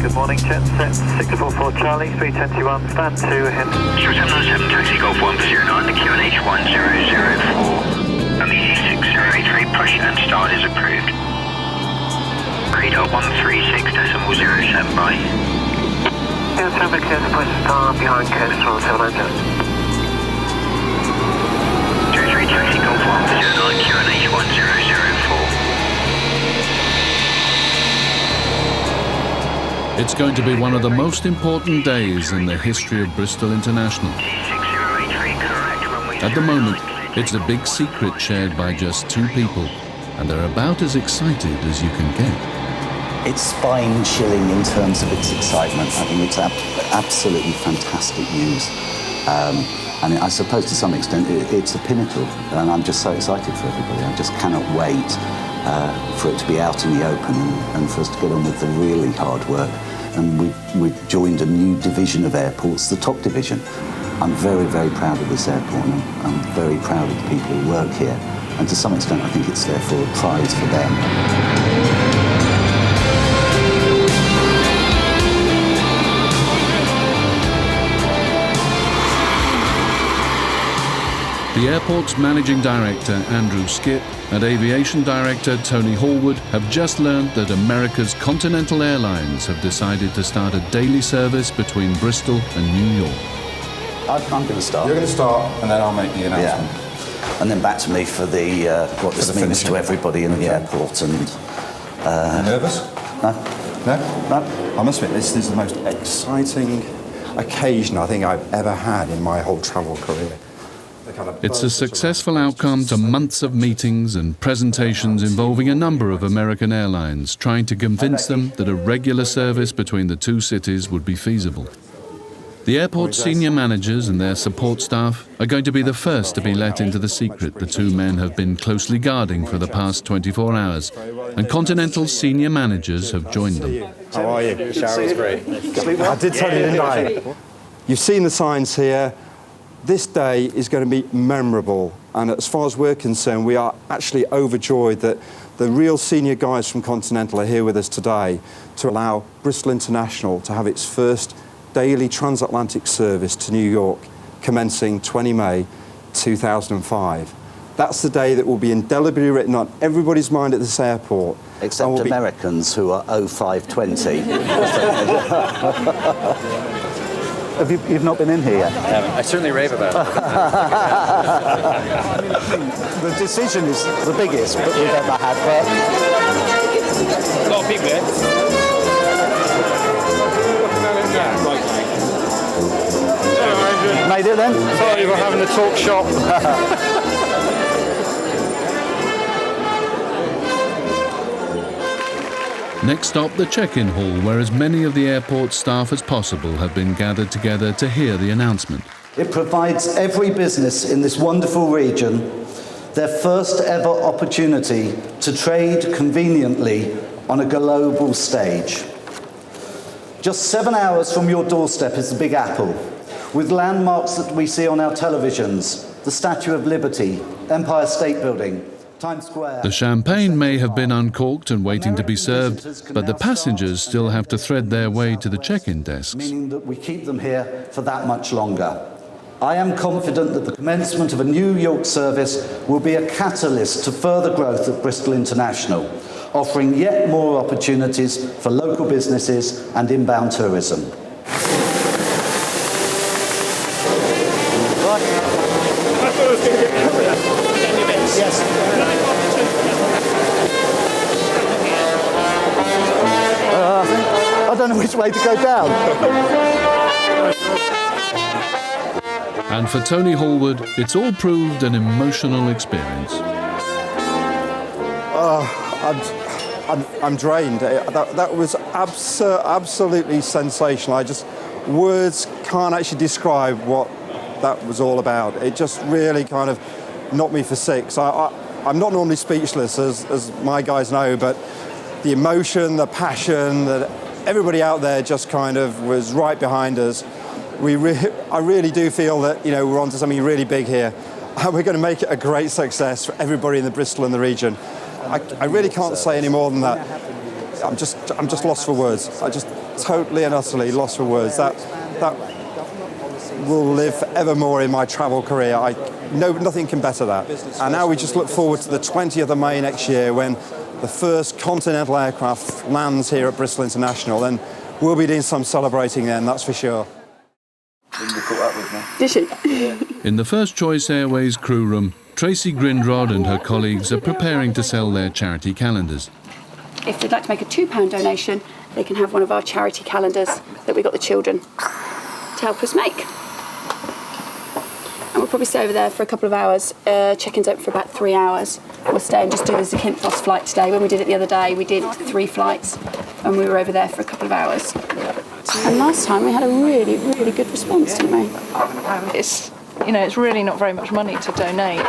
Good morning, jet set 644 Charlie, 321, stand 2 ahead. 797 taxi Golf 109, the QNH 1004. And the 6083 push and start is approved. Radar 136.07 by. Yes, traffic is push start behind coastal 790. 23 taxi Golf 109, QNH 1004. It's going to be one of the most important days in the history of Bristol International. At the moment, it's a big secret shared by just 2 people, and they're about as excited as you can get. It's spine-chilling in terms of its excitement. I think it's absolutely fantastic news. And I suppose to some extent it's the pinnacle, and I'm just so excited for everybody. I just cannot wait for it to be out in the open and for us to get on with the really hard work. And we've joined a new division of airports, the top division. I'm very, very proud of this airport, and I'm very proud of the people who work here. And to some extent, I think it's therefore a prize for them. The airport's Managing Director, Andrew Skipp, and Aviation Director, Tony Hallwood, have just learned that America's Continental Airlines have decided to start a daily service between Bristol and New York. I'm going to start. You're going to start, and then I'll make the announcement. Yeah. And then back to me for the what this means to everybody in the airport. And nervous? No. No? No. I must admit, this is the most exciting occasion I think I've ever had in my whole travel career. It's a successful outcome to months of meetings and presentations involving a number of American airlines trying to convince them that a regular service between the 2 cities would be feasible. The airport's senior managers and their support staff are going to be the first to be let into the secret the 2 men have been closely guarding for the past 24 hours, and Continental's senior managers have joined them. How are you? The shower was great. I did tell you, didn't I? You've seen the signs here. This day is going to be memorable, and as far as we're concerned, we are actually overjoyed that the real senior guys from Continental are here with us today to allow Bristol International to have its first daily transatlantic service to New York, commencing 20 May 2005. That's the day that will be indelibly written on everybody's mind at this airport. Except Americans who are 0520. You've not been in here yet? I certainly rave about it. The decision is the biggest that we've ever had. But A lot of people here. made it then? Sorry, we're having a talk shop. Next stop, the check-in hall, where as many of the airport staff as possible have been gathered together to hear the announcement. It provides every business in this wonderful region their first ever opportunity to trade conveniently on a global stage. Just 7 hours from your doorstep is the Big Apple, with landmarks that we see on our televisions, the Statue of Liberty, Empire State Building, Times Square. The champagne may have been uncorked and waiting to be served, but the passengers still have to thread their way to the check-in desks. Meaning that we keep them here for that much longer. I am confident that the commencement of a New York service will be a catalyst to further growth at Bristol International, offering yet more opportunities for local businesses and inbound tourism. Yes. I don't know which way to go down. And for Tony Hallwood, it's all proved an emotional experience. I'm drained. That was absolutely sensational. Words can't actually describe what that was all about. It just really kind of knocked me for six. I'm not normally speechless, as my guys know, but the emotion, the passion, that everybody out there just kind of was right behind us. I really do feel that, you know, we're onto something really big here. We're going to make it a great success for everybody in the Bristol and the region. I really can't say any more than that. I'm just lost for words. I just totally and utterly lost for words. That will live forevermore in my travel career. Nothing can better that. And now we just look forward to the 20th of May next year when the first Continental aircraft lands here at Bristol International, and we'll be doing some celebrating then, that's for sure. Did she? In the First Choice Airways crew room, Tracy Grindrod and her colleagues are preparing to sell their charity calendars. If they'd like to make a £2 donation, they can have one of our charity calendars that we got the children to help us make. And we'll probably stay over there for a couple of hours. Check-in's open for about 3 hours. We'll stay and just do the Zakynthos flight today. When we did it the other day, we did 3 flights and we were over there for a couple of hours. And last time we had a really, really good response, didn't we? It's really not very much money to donate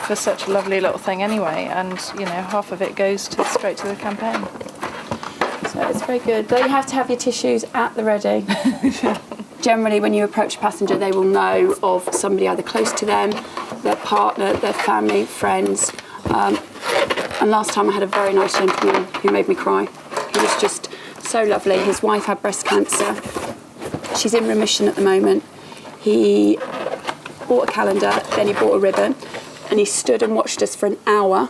for such a lovely little thing anyway, and half of it goes straight to the campaign. So it's very good. Though you have to have your tissues at the ready. Generally, when you approach a passenger, they will know of somebody either close to them, their partner, their family, friends. And last time I had a very nice gentleman who made me cry. He was just so lovely. His wife had breast cancer. She's in remission at the moment. He bought a calendar, then he bought a ribbon, and he stood and watched us for an hour.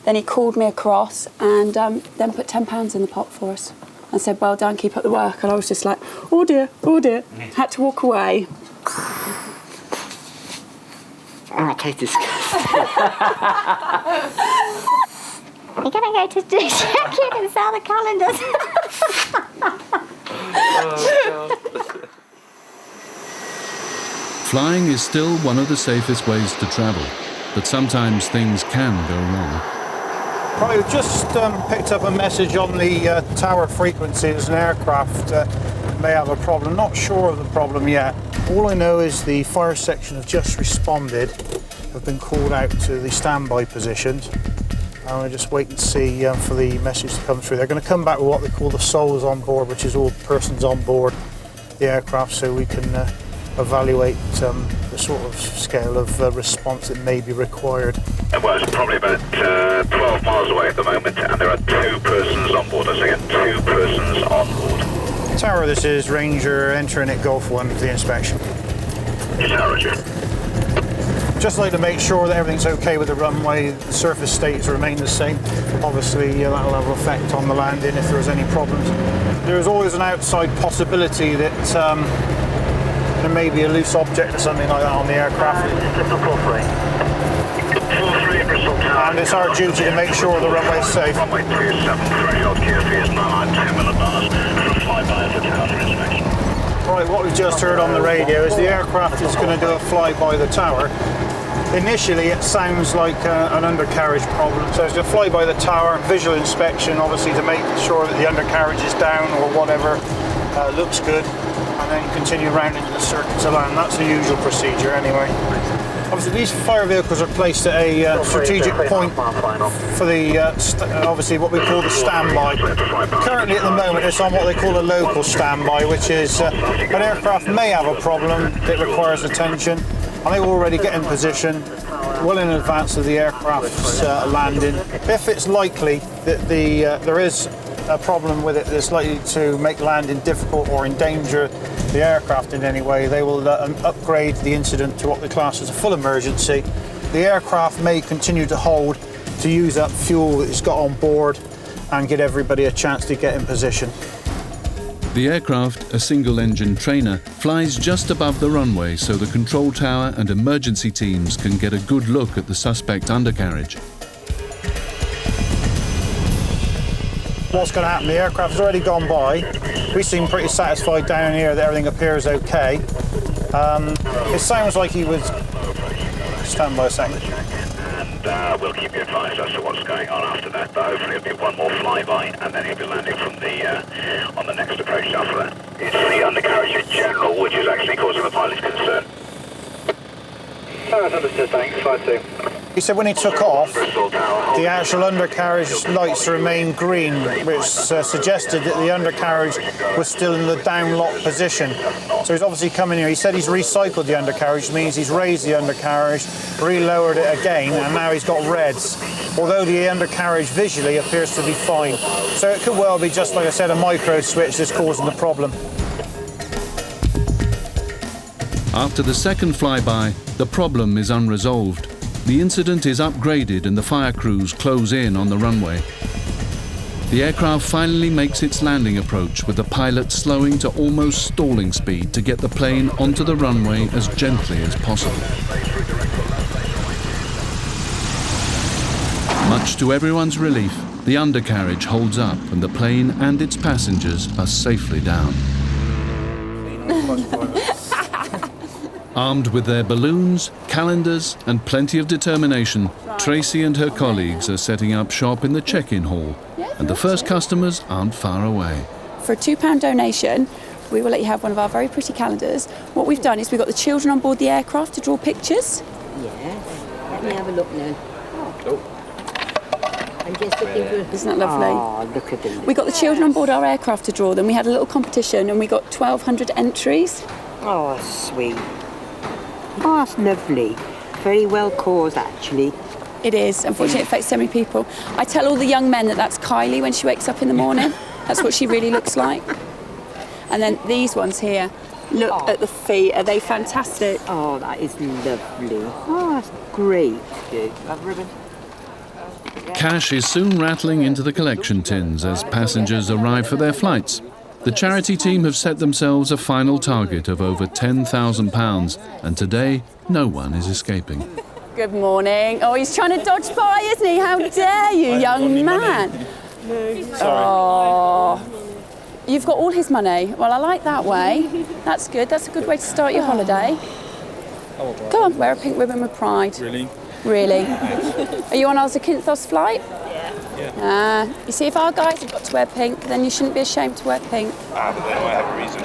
Then he called me across and then put £10 in the pot for us and said, well done, keep up the work. And I was just like, oh dear, had to walk away. Oh, it tastes disgusting. You're going to go to check-in and sell the calendars. Flying is still one of the safest ways to travel, but sometimes things can go wrong. Right, we've just picked up a message on the tower frequencies. An aircraft may have a problem. Not sure of the problem yet. All I know is the fire section have just responded, have been called out to the standby positions. And we're just waiting to see for the message to come through. They're going to come back with what they call the souls on board, which is all persons on board the aircraft, so we can evaluate the sort of scale of response that may be required. Well, it's probably about 12 miles away at the moment, and there are 2 persons on board. I say again, 2 persons on board. Tower, this is Ranger entering at Golf 1 for the inspection. Yes, Roger. Just like to make sure that everything's okay with the runway, the surface states remain the same. Obviously, that'll have an effect on the landing if there's any problems. There's always an outside possibility that there may be a loose object or something like that on the aircraft. And it's our duty to make sure the runway is safe. Runway 27, threshold QFE is 992 millibars for a flyby of the tower for inspection. Right, what we've just heard on the radio is the aircraft is going to do a flyby the tower. Initially, it sounds like an undercarriage problem. So it's going to fly by the tower, visual inspection, obviously, to make sure that the undercarriage is down or whatever looks good, and then continue round into the circuit to land. That's the usual procedure anyway. Obviously, these fire vehicles are placed at a strategic point for the, obviously, what we call the standby. Currently, at the moment, it's on what they call a local standby, which is an aircraft may have a problem that requires attention, and they will already get in position well in advance of the aircraft's landing. If it's likely that there is a problem with it that's likely to make landing difficult or endanger the aircraft in any way, they will upgrade the incident to what they class as a full emergency. The aircraft may continue to hold to use up fuel that it's got on board and get everybody a chance to get in position. The aircraft, a single-engine trainer, flies just above the runway so the control tower and emergency teams can get a good look at the suspect undercarriage. What's going to happen? The aircraft has already gone by. We seem pretty satisfied down here that everything appears okay. It sounds like he was... Stand by a second. And we'll keep you advised as to what's going on after that, but hopefully it'll be one more flyby, and then he'll be landing from the on the next approach after that. It's the undercarriage in general which is actually causing the pilot's concern. Understood, thanks. 5-2. He said when he took off, the actual undercarriage lights remained green, which suggested that the undercarriage was still in the down lock position. So he's obviously coming here. He said he's recycled the undercarriage, means he's raised the undercarriage, re-lowered it again, and now he's got reds. Although the undercarriage visually appears to be fine. So it could well be, just like I said, a micro switch that's causing the problem. After the second flyby, the problem is unresolved. The incident is upgraded and the fire crews close in on the runway. The aircraft finally makes its landing approach, with the pilot slowing to almost stalling speed to get the plane onto the runway as gently as possible. Much to everyone's relief, the undercarriage holds up and the plane and its passengers are safely down. Armed with their balloons, calendars and plenty of determination, Tracy and her colleagues are setting up shop in the check-in hall, and the first customers aren't far away. For a £2 donation, we will let you have one of our very pretty calendars. What we've done is we've got the children on board the aircraft to draw pictures. Yes. Let me have a look now. I'm just looking for... Isn't that lovely? Oh, look at them. We got the children on board our aircraft to draw them. We had a little competition and we got 1,200 entries. Oh, sweet. Oh, that's lovely. Very well caused, actually. It is. Unfortunately, it affects so many people. I tell all the young men that that's Kylie when she wakes up in the morning. That's what she really looks like. And then these ones here, look at the feet. Are they fantastic? Oh, that is lovely. Oh, that's great. Have a ribbon? Cash is soon rattling into the collection tins as passengers arrive for their flights. The charity team have set themselves a final target of over £10,000, and today no one is escaping. Good morning. Oh, he's trying to dodge by, isn't he? How dare you, young man? Oh, you've got all his money. Well, I like that way. That's good. That's a good way to start your holiday. Go on, wear a pink ribbon with pride. Really? Really? Are you on our Zakynthos flight? Yeah. You see, if our guys have got to wear pink, then you shouldn't be ashamed to wear pink. But they might have a reason.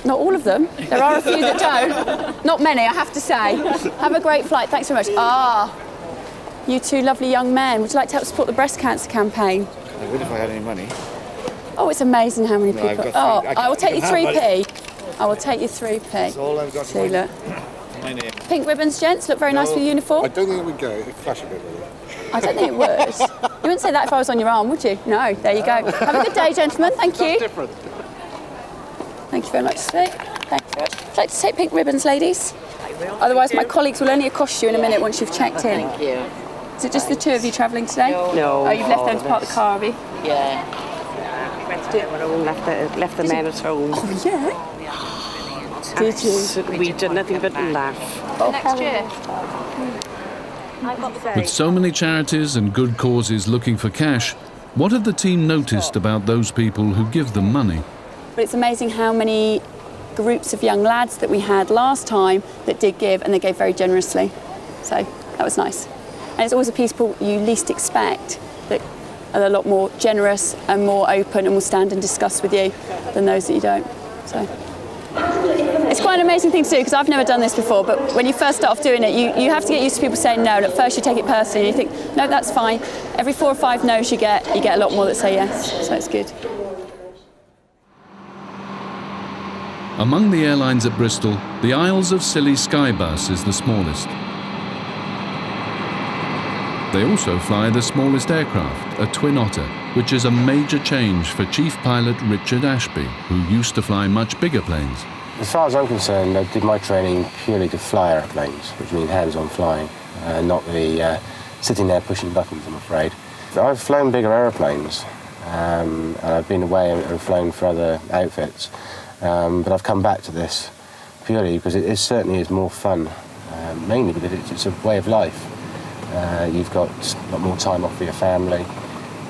Not all of them. There are a few that don't. Not many, I have to say. Have a great flight. Thanks very much. You two lovely young men. Would you like to help support the breast cancer campaign? I would if I had any money. Oh, it's amazing how many people... I will take you 3p. I will take you 3p. That's all I've got. See, look. My name. Pink ribbons, gents. Look very nice with your uniform. I don't think it would go. It'd flash a bit, really. I don't think it would. You wouldn't say that if I was on your arm, would you? No. There you go. Have a good day, gentlemen. Thank you. That's different. Thank you very much, Sue. Thank you very much. Would you like to take pink ribbons, ladies? Otherwise, my colleagues will only accost you in a minute once you've checked in. Thank you. Is it just the two of you travelling today? No. Oh, you've left them to park the car, have you? Yeah. Left the men at home. Oh, yeah? Did you? We did nothing but laugh. Next year. With so many charities and good causes looking for cash, what have the team noticed about those people who give them money? But it's amazing how many groups of young lads that we had last time that did give, and they gave very generously. So that was nice. And it's always the people you least expect that are a lot more generous and more open and will stand and discuss with you than those that you don't. So it's quite an amazing thing to do, because I've never done this before, but when you first start off doing it, you have to get used to people saying no, and at first you take it personally, and you think, no, that's fine. Every 4 or 5 no's you get a lot more that say yes, so it's good. Among the airlines at Bristol, the Isles of Scilly Skybus is the smallest. They also fly the smallest aircraft, a Twin Otter, which is a major change for Chief Pilot Richard Ashby, who used to fly much bigger planes. As far as I'm concerned, I did my training purely to fly airplanes, which means hands-on flying, not the sitting there pushing buttons, I'm afraid. I've flown bigger airplanes, and I've been away and flown for other outfits, but I've come back to this purely because it certainly is more fun, mainly because it's a way of life. You've got a lot more time off for your family,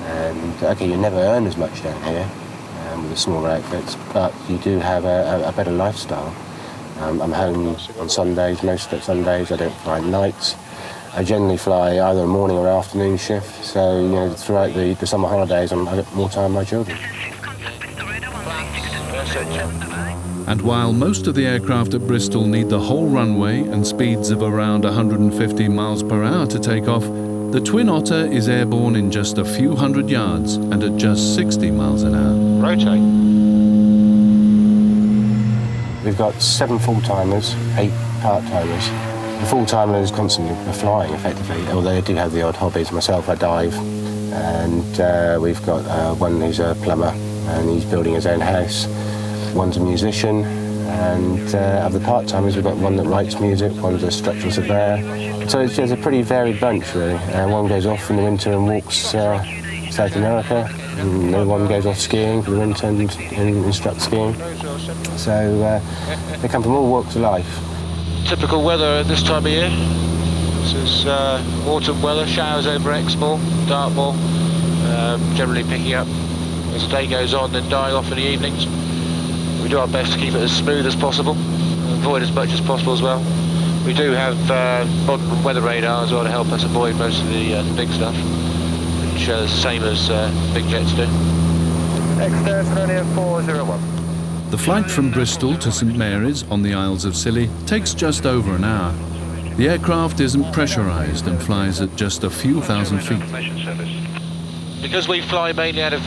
and okay, you never earn as much down here with the smaller outfits, but you do have a better lifestyle. I'm home on Sundays, most Sundays. I don't fly nights. I generally fly either a morning or afternoon shift, so you know, throughout the summer holidays I get more time with my children. And while most of the aircraft at Bristol need the whole runway and speeds of around 150 miles per hour to take off, the Twin Otter is airborne in just a few hundred yards and at just 60 miles an hour. Rotate. We've got 7 full-timers, 8 part-timers. The full-timers constantly are flying, effectively, although they do have the odd hobbies. Myself, I dive, and we've got one who's a plumber, and he's building his own house. One's a musician, and of the part-timers, we've got one that writes music, one's a structural surveyor. So it's a pretty varied bunch, really. One goes off in the winter and walks South America, and another one goes off skiing for the winter and instructs skiing. So they come from all walks of life. Typical weather at this time of year. This is autumn weather, showers over Exmoor, Dartmoor, generally picking up as the day goes on, then dying off in the evenings. We do our best to keep it as smooth as possible, avoid as much as possible as well. We do have modern weather radar as well to help us avoid most of the big stuff, which is the same as big jets do. X-30 401. The flight from Bristol to St Mary's on the Isles of Scilly takes just over an hour. The aircraft isn't pressurised and flies at just a few thousand feet. Because we fly mainly out of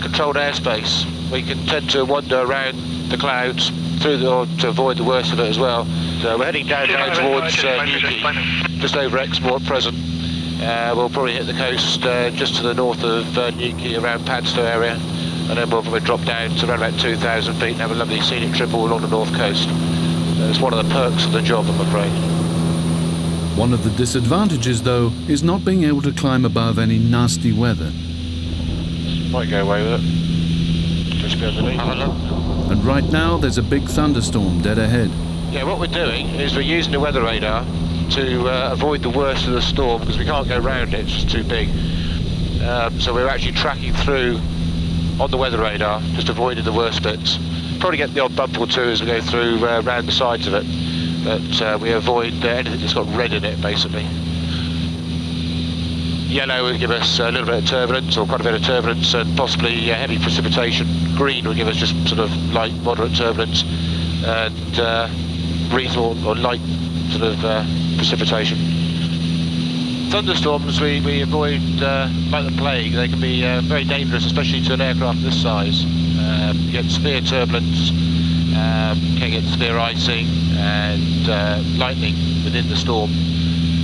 controlled airspace, we can tend to wander around the clouds or to avoid the worst of it as well. So we're heading down now towards Newquay, just over Exmoor at present. We'll probably hit the coast just to the north of Newquay, around Padstow area, and then we'll probably drop down to around about 2,000 feet and have a lovely scenic trip all along the north coast. It's one of the perks of the job, I'm afraid. One of the disadvantages, though, is not being able to climb above any nasty weather. Might go away with it. Just be underneath. And right now, there's a big thunderstorm dead ahead. Yeah, what we're doing is we're using the weather radar to avoid the worst of the storm, because we can't go round it, it's just too big. So we're actually tracking through on the weather radar, just avoiding the worst bits. Probably get the odd bump or two as we go through round the sides of it, but we avoid anything that's got red in it, basically. Yellow would give us a little bit of turbulence, or quite a bit of turbulence, and possibly heavy precipitation. Green would give us just sort of light, moderate turbulence, and brief or light sort of precipitation. Thunderstorms we avoid like the plague. They can be very dangerous, especially to an aircraft this size. You get severe turbulence, can get severe icing, and lightning within the storm.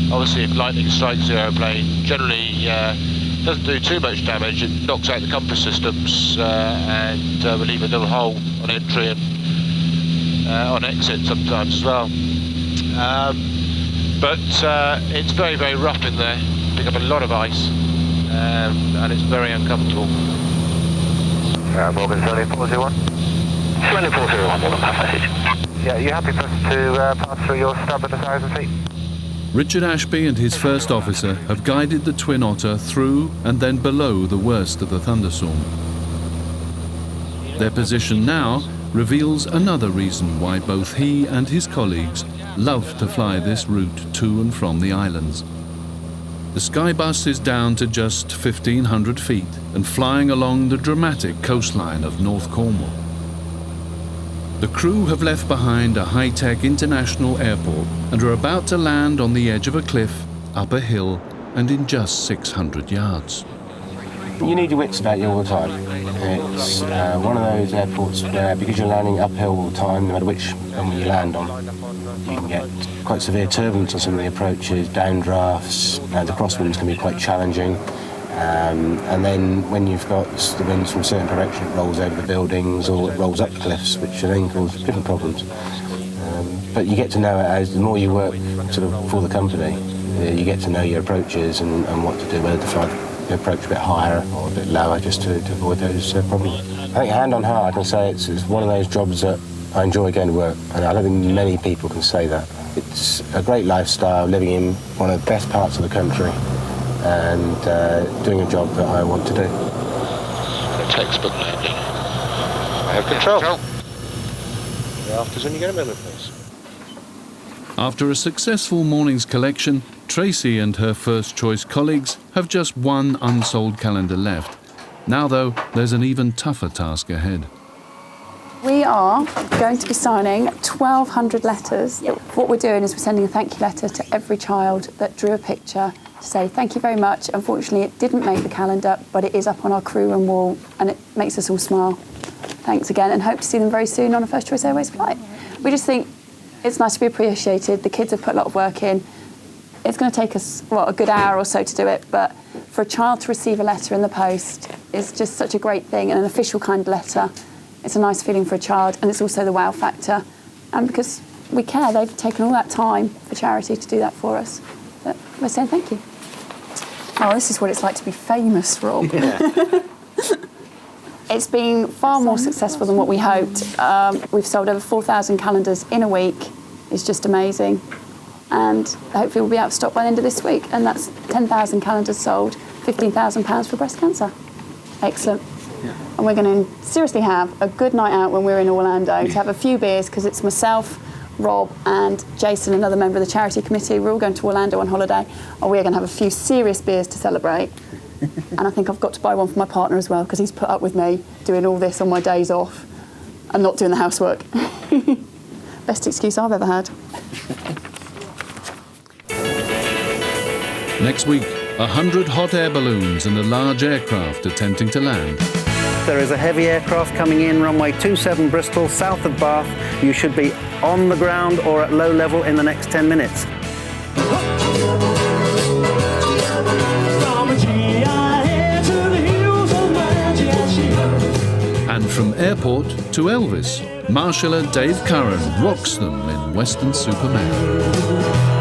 Obviously, if lightning strikes the aeroplane, generally doesn't do too much damage. It knocks out the compass systems and will leave a little hole on entry and on exit sometimes as well. But it's very, very rough in there. Pick up a lot of ice, and it's very uncomfortable. Morgan 7401. 7401, on passage. Yeah, you happy for us to pass through your stub at 1,000 feet? Richard Ashby and his first officer have guided the Twin Otter through and then below the worst of the thunderstorm. Their position now reveals another reason why both he and his colleagues love to fly this route to and from the islands. The Skybus is down to just 1,500 feet and flying along the dramatic coastline of North Cornwall. The crew have left behind a high-tech international airport and are about to land on the edge of a cliff, up a hill, and in just 600 yards. You need your wits about you all the time. It's one of those airports where, because you're landing uphill all the time, no matter which runway you land on, you can get quite severe turbulence on some of the approaches, downdrafts, and the crosswinds can be quite challenging. And then when you've got the winds from a certain direction, it rolls over the buildings or it rolls up the cliffs, which then cause different problems. But you get to know it as the more you work sort of for the company, you get to know your approaches and what to do, whether to fly the approach a bit higher or a bit lower, just to avoid those problems. I think hand on heart, I can say it's one of those jobs that I enjoy going to work, and I don't think many people can say that. It's a great lifestyle, living in one of the best parts of the country, and doing a job that I want to do. A textbook landing. I have control. After when you get a minute, please. After a successful morning's collection, Tracy and her first-choice colleagues have just one unsold calendar left. Now, though, there's an even tougher task ahead. We are going to be signing 1,200 letters. Yep. What we're doing is we're sending a thank you letter to every child that drew a picture to say thank you very much. Unfortunately, it didn't make the calendar, but it is up on our crew room wall and it makes us all smile. Thanks again, and hope to see them very soon on a First Choice Airways flight. We just think it's nice to be appreciated. The kids have put a lot of work in. It's going to take us, a good hour or so to do it, but for a child to receive a letter in the post is just such a great thing, and an official kind of letter. It's a nice feeling for a child, and it's also the wow factor. And because we care, they've taken all that time for charity to do that for us. But we're saying thank you. Oh, this is what it's like to be famous, Rob. Yeah. It's been far more successful than what we hoped. We've sold over 4,000 calendars in a week. It's just amazing. And hopefully we'll be out of stock by the end of this week. And that's 10,000 calendars sold, £15,000 for breast cancer. Excellent. Yeah. And we're going to seriously have a good night out when we're in Orlando to have a few beers, because it's myself, Rob and Jason, another member of the charity committee. We're all going to Orlando on holiday, and we're going to have a few serious beers to celebrate. And I think I've got to buy one for my partner as well, because he's put up with me doing all this on my days off and not doing the housework. Best excuse I've ever had. Next week, 100 hot air balloons and a large aircraft attempting to land. There is a heavy aircraft coming in, runway 27 Bristol, south of Bath. You should be on the ground or at low level in the next 10 minutes. And from airport to Elvis, Marshaller Dave Curran rocks them in Western Superman.